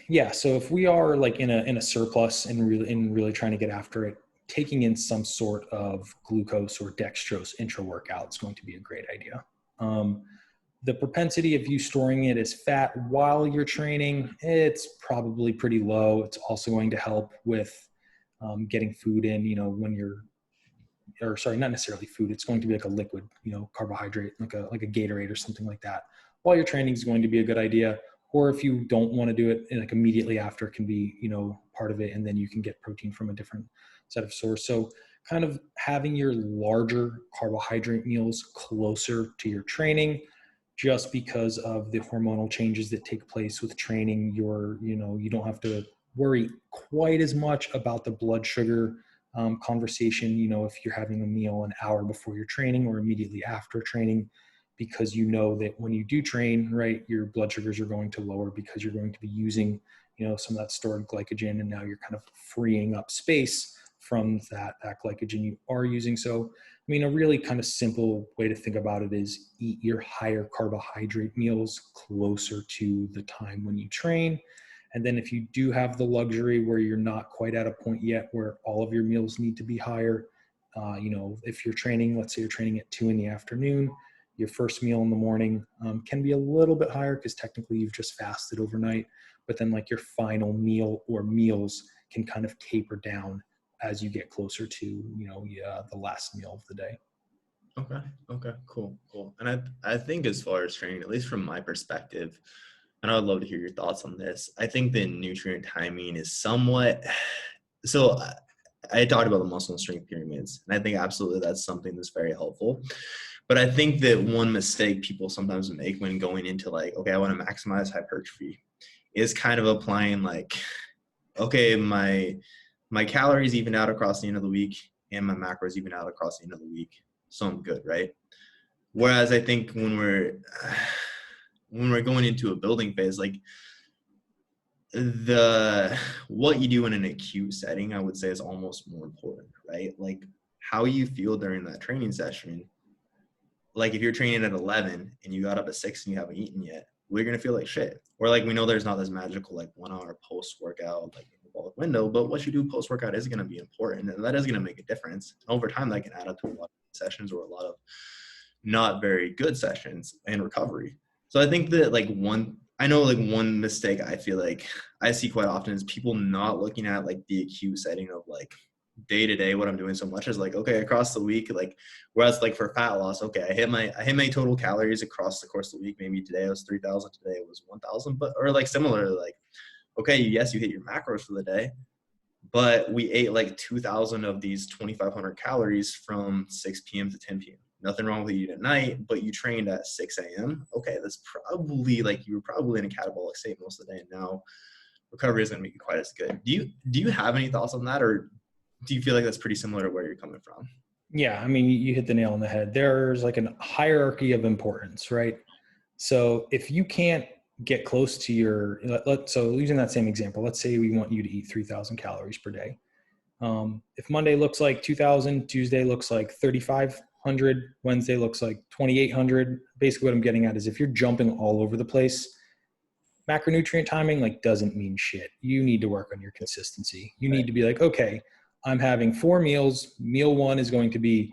Speaker 2: Yeah. So if we are like in a surplus and really trying to get after it, taking in some sort of glucose or dextrose intra workout is going to be a great idea. The propensity of you storing it as fat while you're training, it's probably pretty low. It's also going to help with getting food in, when you're, or sorry, not necessarily food. It's going to be like a liquid, carbohydrate, like a Gatorade or something like that. While you're training is going to be a good idea. Or if you don't want to do it like immediately after, it can be, part of it. And then you can get protein from a different set of source. So kind of having your larger carbohydrate meals closer to your training, just because of the hormonal changes that take place with training. You don't have to worry quite as much about the blood sugar conversation, if you're having a meal an hour before your training or immediately after training, because you know that when you do train, right, your blood sugars are going to lower because you're going to be using, some of that stored glycogen, and now you're kind of freeing up space from that glycogen you are using. So, a really kind of simple way to think about it is eat your higher carbohydrate meals closer to the time when you train. And then if you do have the luxury where you're not quite at a point yet where all of your meals need to be higher, if you're training, let's say you're training at 2 p.m, your first meal in the morning can be a little bit higher because technically you've just fasted overnight, but then like your final meal or meals can kind of taper down as you get closer to, the last meal of the day.
Speaker 1: Okay, cool. And I think as far as training, at least from my perspective, and I would love to hear your thoughts on this, I think the nutrient timing is somewhat, so I talked about the muscle and strength pyramids, and I think absolutely that's something that's very helpful. But I think that one mistake people sometimes make when going into like, okay, I want to maximize hypertrophy, is kind of applying like, okay, my calories even out across the end of the week and my macros even out across the end of the week, so I'm good, right? Whereas I think when we're going into a building phase, like what you do in an acute setting, I would say, is almost more important, right? Like how you feel during that training session. Like if you're training at 11 and you got up at 6 and you haven't eaten yet, we're going to feel like shit. Or like, we know there's not this magical like 1 hour post workout like metabolic window, but what you do post workout is going to be important, and that is going to make a difference. And over time, that can add up to a lot of sessions or a lot of not very good sessions and recovery. So I think that one mistake I feel like I see quite often is people not looking at like the acute setting of like day to day what I'm doing so much as like, okay, across the week, like whereas like for fat loss, okay, I hit my total calories across the course of the week. Maybe today it was 3,000, today it was 1,000, but or like similarly, like, okay, yes, you hit your macros for the day, but we ate like 2,000 of these 2,500 calories from 6 p.m. to 10 p.m. Nothing wrong with eating at night, but you trained at 6 a.m. Okay, that's probably like you were probably in a catabolic state most of the day, and now recovery isn't going to be quite as good. Do you have any thoughts on that, or do you feel like that's pretty similar to where you're coming from?
Speaker 2: Yeah, you hit the nail on the head. There's like a hierarchy of importance, right? So if you can't get close to your, so using that same example, let's say we want you to eat 3,000 calories per day. If Monday looks like 2,000, Tuesday looks like 3,500, Wednesday looks like 2,800. Basically what I'm getting at is if you're jumping all over the place, macronutrient timing like doesn't mean shit. You need to work on your consistency. You need to be like, okay, I'm having 4 meals. Meal 1 is going to be,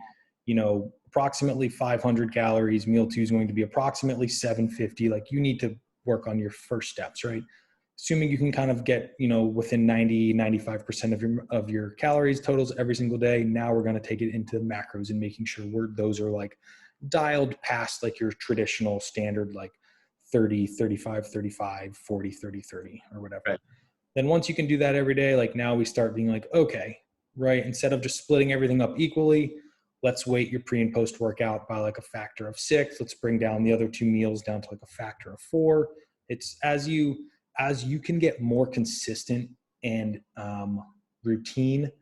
Speaker 2: approximately 500 calories. Meal 2 is going to be approximately 750. Like you need to work on your first steps, right? Assuming you can kind of get, within 90-95% of your calories totals every single day. Now we're going to take it into macros and making sure those are like dialed past like your traditional standard, like 30, 35, 35, 40, 30, 30 or whatever.
Speaker 1: Right.
Speaker 2: Then once you can do that every day, like now we start being like, okay, right, instead of just splitting everything up equally, let's weight your pre and post workout by like a factor of 6. Let's bring down the other 2 meals down to like a factor of 4. It's as you can get more consistent and routine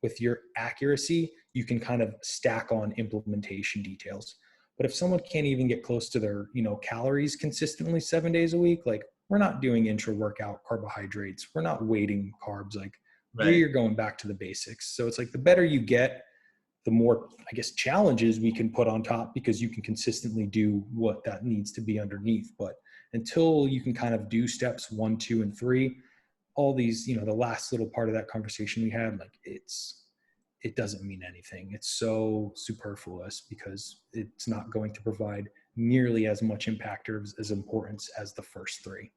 Speaker 2: with your accuracy, you can kind of stack on implementation details. But if someone can't even get close to their, calories consistently 7 days a week, like we're not doing intra workout carbohydrates. We're not weighting carbs. Like
Speaker 1: Right.
Speaker 2: you're going back to the basics. So it's like the better you get, the more, I guess, challenges we can put on top, because you can consistently do what that needs to be underneath. But until you can kind of do steps 1, 2, and 3, all these, you know, the last little part of that conversation we had, like it doesn't mean anything. It's so superfluous because it's not going to provide nearly as much impact or as importance as the first 3.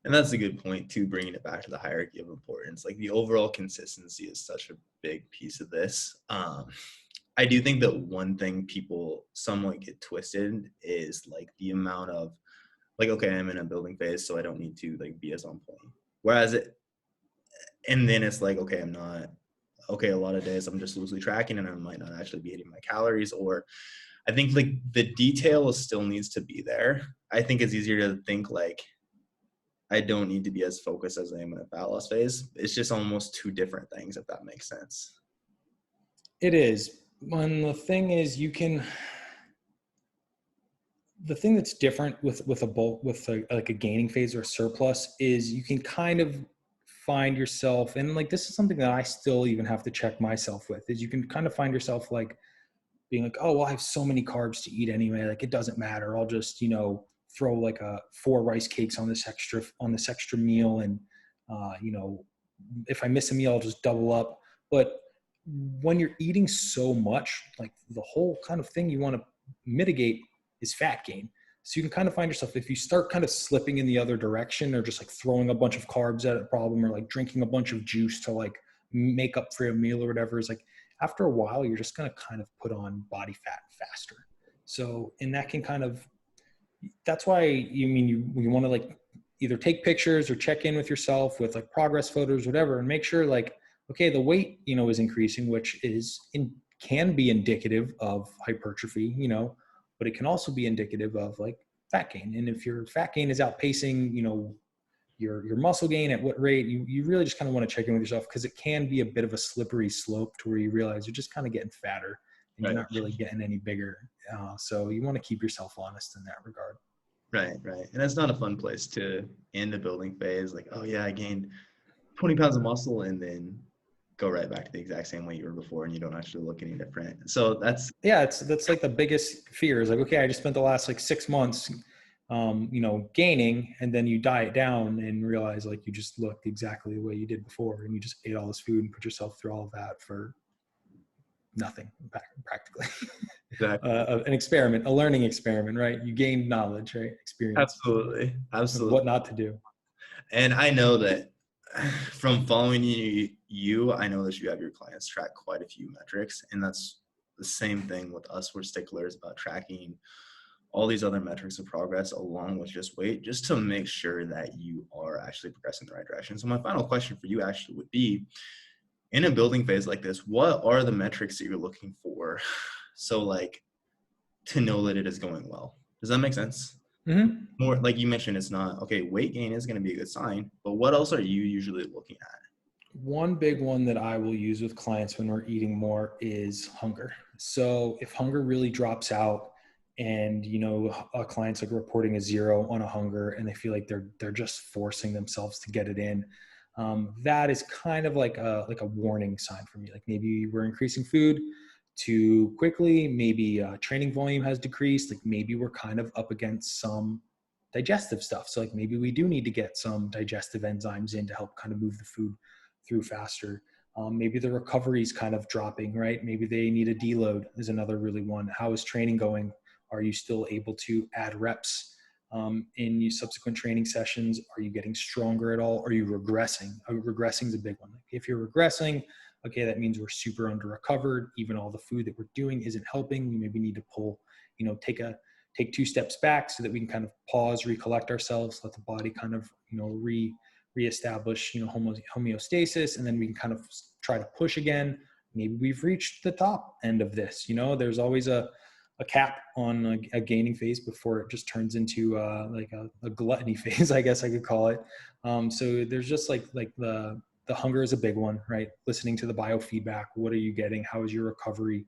Speaker 1: And that's a good point too, bringing it back to the hierarchy of importance. Like the overall consistency is such a big piece of this. I do think that one thing people somewhat get twisted is like the amount of like, okay, I'm in a building phase, so I don't need to like be as on point. Whereas and then it's like, okay, I'm not, okay, a lot of days I'm just loosely tracking and I might not actually be hitting my calories. Or I think like the detail still needs to be there. I think it's easier to think like, I don't need to be as focused as I am in a fat loss phase. It's just almost 2 different things, if that makes sense.
Speaker 2: It is. And the thing is, the thing that's different with a bulk, with like a gaining phase or a surplus, is you can kind of find yourself, and like this is something that I still even have to check myself with, is you can kind of find yourself like being like, oh, well, I have so many carbs to eat anyway, like it doesn't matter, I'll just, you know, throw like 4 rice cakes on this extra meal, and you know, if I miss a meal I'll just double up. But when you're eating so much, like the whole kind of thing you want to mitigate is fat gain. So you can kind of find yourself, if you start kind of slipping in the other direction, or just like throwing a bunch of carbs at a problem, or like drinking a bunch of juice to like make up for a meal or whatever, is like after a while you're just going to kind of put on body fat faster. So, and that can kind of, that's why you want to like either take pictures or check in with yourself with like progress photos, whatever, and make sure like, okay, the weight, you know, is increasing, which can be indicative of hypertrophy, you know, but it can also be indicative of like fat gain. And if your fat gain is outpacing, you know, your muscle gain, at what rate, you really just kind of want to check in with yourself, because it can be a bit of a slippery slope to where you realize you're just kind of getting fatter and you're not really getting any bigger. So you want to keep yourself honest in that regard.
Speaker 1: Right. And that's not a fun place to end the building phase. Like, oh yeah, I gained 20 pounds of muscle, and then go right back to the exact same way you were before, and you don't actually look any different. So that's
Speaker 2: like the biggest fear is like, okay, I just spent the last like 6 months, you know, gaining, and then you diet down and realize like you just looked exactly the way you did before, and you just ate all this food and put yourself through all of that for nothing, practically.
Speaker 1: exactly
Speaker 2: An experiment, a learning experiment, right? You gained knowledge, right? Experience.
Speaker 1: absolutely
Speaker 2: What not to do.
Speaker 1: And I know that from following you, I know that you have your clients track quite a few metrics, and that's the same thing with us. We're sticklers about tracking all these other metrics of progress along with just weight, just to make sure that you are actually progressing in the right direction. So my final question for you actually would be, in a building phase like this, what are the metrics that you're looking for? So like to know that it is going well. Does that make sense?
Speaker 2: Mm-hmm.
Speaker 1: More like you mentioned, it's not, okay, weight gain is going to be a good sign, but what else are you usually looking at?
Speaker 2: One big one that I will use with clients when we're eating more is hunger. So if hunger really drops out, and you know, a client's like reporting a 0 on a hunger, and they feel like they're just forcing themselves to get it in, that is kind of like a warning sign for me. Like maybe we're increasing food too quickly, maybe training volume has decreased, like maybe we're kind of up against some digestive stuff. So like maybe we do need to get some digestive enzymes in to help kind of move the food through faster. Maybe the recovery is kind of dropping, right? Maybe they need a deload is another really one. How is training going? Are you still able to add reps in your subsequent training sessions? Are you getting stronger at all? Are you regressing? Regressing is a big one. If you're regressing, okay, that means we're super under recovered. Even all the food that we're doing isn't helping. We maybe need to pull, you know, take 2 steps back so that we can kind of pause, recollect ourselves, let the body kind of, you know, reestablish, you know, homeostasis, and then we can kind of try to push again. Maybe we've reached the top end of this. You know, there's always a cap on a gaining phase before it just turns into like a gluttony phase, I guess I could call it. So there's just like the hunger is a big one, right? Listening to the biofeedback. What are you getting? How is your recovery?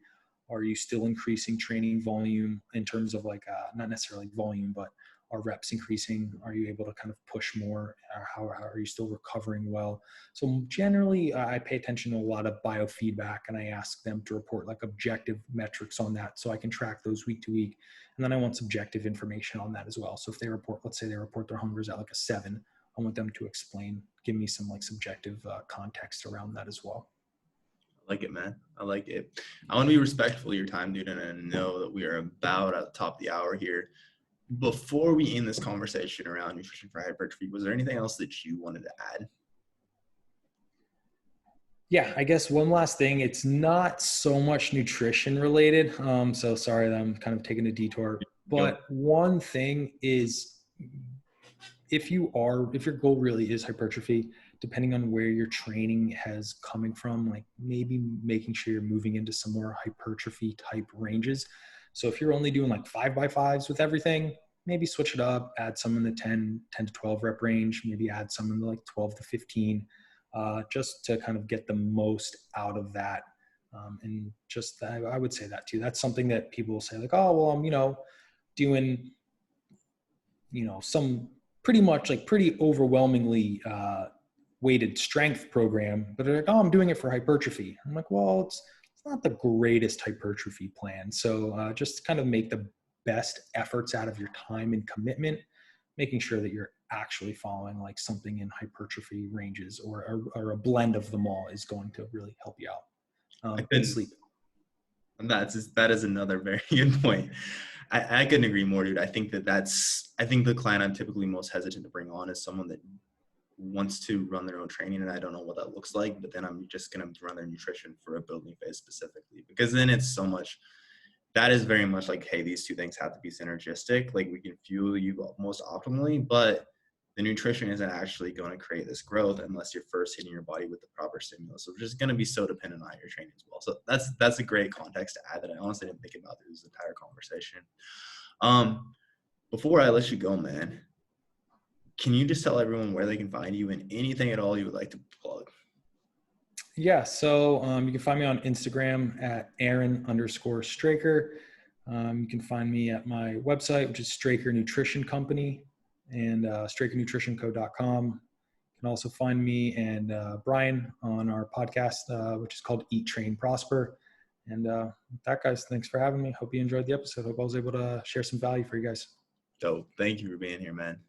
Speaker 2: Are you still increasing training volume in terms of like, not necessarily volume, but Are reps increasing? Are you able to kind of push more? How are you still recovering well? So generally, I pay attention to a lot of biofeedback, and I ask them to report like objective metrics on that, so I can track those week to week. And then I want subjective information on that as well. So if they report, let's say they report their hungers at like a 7, I want them to explain, give me some like subjective context around that as well.
Speaker 1: I like it, man. I like it. I want to be respectful of your time, dude, and I know that we are about at the top of the hour here. Before we end this conversation around nutrition for hypertrophy, was there anything else that you wanted to add?
Speaker 2: Yeah, I guess one last thing. It's not so much nutrition related. So sorry that I'm kind of taking a detour. But one thing is, if your goal really is hypertrophy, depending on where your training has coming from, like maybe making sure you're moving into some more hypertrophy type ranges. So if you're only doing like 5x5s with everything, maybe switch it up, add some in the 10 to 12 rep range, maybe add some in the like 12 to 15, just to kind of get the most out of that. And just, I would say that too. That's something that people will say like, oh, well, I'm, doing, some pretty much like pretty overwhelmingly weighted strength program, but they're like, oh, I'm doing it for hypertrophy. I'm like, well, it's not the greatest hypertrophy plan. So just kind of make the best efforts out of your time and commitment, making sure that you're actually following like something in hypertrophy ranges or a blend of them all is going to really help you out. And sleep.
Speaker 1: That is another very good point. I couldn't agree more, dude. I think the client I'm typically most hesitant to bring on is someone that wants to run their own training, and I don't know what that looks like, but then I'm just going to run their nutrition for a building phase specifically, because then it's so much, that is very much like, hey, these two things have to be synergistic. Like, we can fuel you most optimally, but the nutrition isn't actually going to create this growth unless you're first hitting your body with the proper stimulus. So it's just going to be so dependent on your training as well. So that's a great context to add that I honestly didn't think about through this entire conversation. Before I let you go, man, can you just tell everyone where they can find you and anything at all you would like to plug?
Speaker 2: Yeah, so you can find me on Instagram at Aaron_Straker. You can find me at my website, which is Straker Nutrition Company, and strakernutritionco.com. You can also find me and Brian on our podcast, which is called Eat, Train, Prosper. And with that, guys, thanks for having me. Hope you enjoyed the episode. Hope I was able to share some value for you guys.
Speaker 1: So thank you for being here, man.